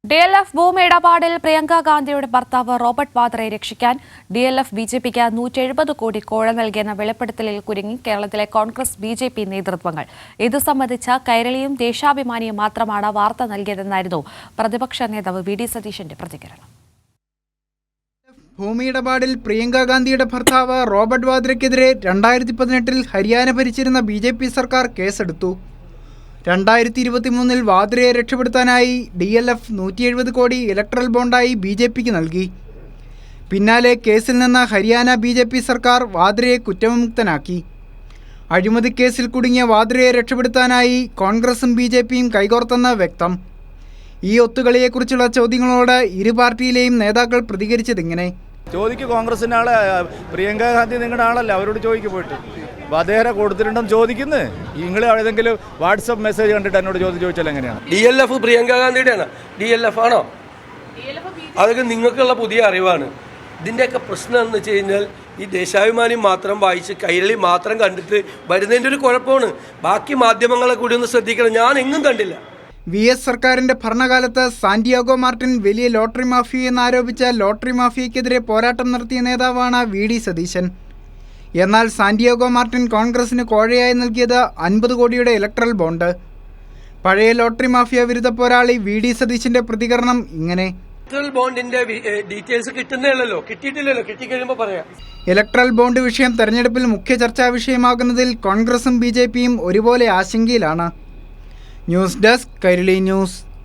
DLF ഭൂമി ഇടപാടിൽ പ്രിയങ്ക ഗാന്ധിയുടെ ഭർത്താവ് റോബർട്ട് വാദ്രയെ രക്ഷിക്കാൻ DLF BJPക്ക് 170 കോടി കോഴ നൽകിയെന്ന വെളിപ്പെടുത്തലിൽ കുരുങ്ങി കേരളത്തിലെ കോൺഗ്രസ് BJP നേതൃത്വങ്ങൾ. ഇത് സംബന്ധിച്ച കൈരളിയും ദേശാഭിമാനിയും മാത്രമാണ് വാർത്ത നൽകിയതെന്നായിരുന്നു പ്രതിപക്ഷ നേതാവ് VD സതീശന്റെ പ്രതികരണം. ഭൂമി ഇടപാടിൽ പ്രിയങ്ക ഗാന്ധിയുടെ ഭർത്താവ് റോബർട്ട് വാദ്രയ്ക്കെതിരെ 2018-ൽ ഹരിയാന ഭരിച്ചിരുന്ന BJP സർക്കാർ കേസെടുത്തു. 2023-ൽ വാദ്രയെ രക്ഷപ്പെടുത്താനായി DLF 170 കോടി ഇലക്ട്രൽ ബോണ്ടായി BJPക്ക് നൽകി. പിന്നാലെ കേസിൽ നിന്ന് ഹരിയാന BJP സർക്കാർ വാദ്രയെ കുറ്റവിമുക്തനാക്കി. അഴിമതി കേസിൽ കുടുങ്ങിയ വാദ്രയെ രക്ഷപ്പെടുത്താനായി കോൺഗ്രസും BJPയും കൈകോർത്തെന്ന് വ്യക്തം. ഈ ഒത്തുകളിയെക്കുറിച്ചുള്ള ചോദ്യങ്ങളോട് ഇരു പാർട്ടിയിലെയും നേതാക്കൾ പ്രതികരിച്ചതിങ്ങനെ: ചോദിക്ക് കോൺഗ്രസിൻ്റെ ആളെ, പ്രിയങ്ക ഗാന്ധി നിങ്ങളുടെ ആളല്ല, അവരോട് ചോദിക്ക് പോയിട്ട് വധേര കൊടുത്തിട്ടുണ്ടെന്ന് ചോദിക്കുന്നത്. നിങ്ങൾ ഏതെങ്കിലും വാട്സപ്പ് മെസ്സേജ് കണ്ടിട്ട് എന്നോട് ചോദിച്ചാൽ എങ്ങനെയാണ്? DLF പ്രിയങ്ക ഗാന്ധിയുടെയാണ്. DLF ആണോ? അതൊക്കെ നിങ്ങൾക്കുള്ള പുതിയ അറിവാണ്. ഇതിൻ്റെയൊക്കെ പ്രശ്നം എന്ന് വെച്ച് കഴിഞ്ഞാൽ ഈ ദേശാഭിമാനി മാത്രം വായിച്ച് കൈരളി മാത്രം കണ്ടിട്ട് വരുന്നതിൻ്റെ ഒരു കുഴപ്പമാണ്. ബാക്കി മാധ്യമങ്ങളെ കൂടി ഒന്ന് ശ്രദ്ധിക്കണം. ഞാൻ എങ്ങും കണ്ടില്ല. VS സർക്കാരിന്റെ ഭരണകാലത്ത് സാന്റിയാഗോ മാർട്ടിൻ വലിയ ലോട്ടറി മാഫിയെന്നാരോപിച്ച ലോട്ടറി മാഫിയയ്ക്കെതിരെ പോരാട്ടം നടത്തിയ നേതാവാണ് VD സതീശൻ. എന്നാൽ സാന്റിയാഗോ മാർട്ടിൻ കോൺഗ്രസിന് കോഴയായി നൽകിയത് 50 കോടിയുടെ ഇലക്ട്രൽ ബോണ്ട്. പഴയ ലോട്ടറി മാഫിയ വിരുദ്ധ പോരാളി VD സതീശന്റെ പ്രതികരണം ഇങ്ങനെ: ബോണ്ടിന്റെ ഡീറ്റെയിൽസ് കിട്ടുന്നില്ലല്ലോ, കിട്ടിയിട്ടില്ലല്ലോ, കിട്ടിക്കഴിയുമ്പോൾ പറയാം. ഇലക്ട്രൽ ബോണ്ട് വിഷയം തെരഞ്ഞെടുപ്പിൽ മുഖ്യ ചർച്ചാ വിഷയമാകുന്നതിൽ കോൺഗ്രസും BJPയും ഒരുപോലെ ആശങ്കയിലാണ്. News desk, Kairali news.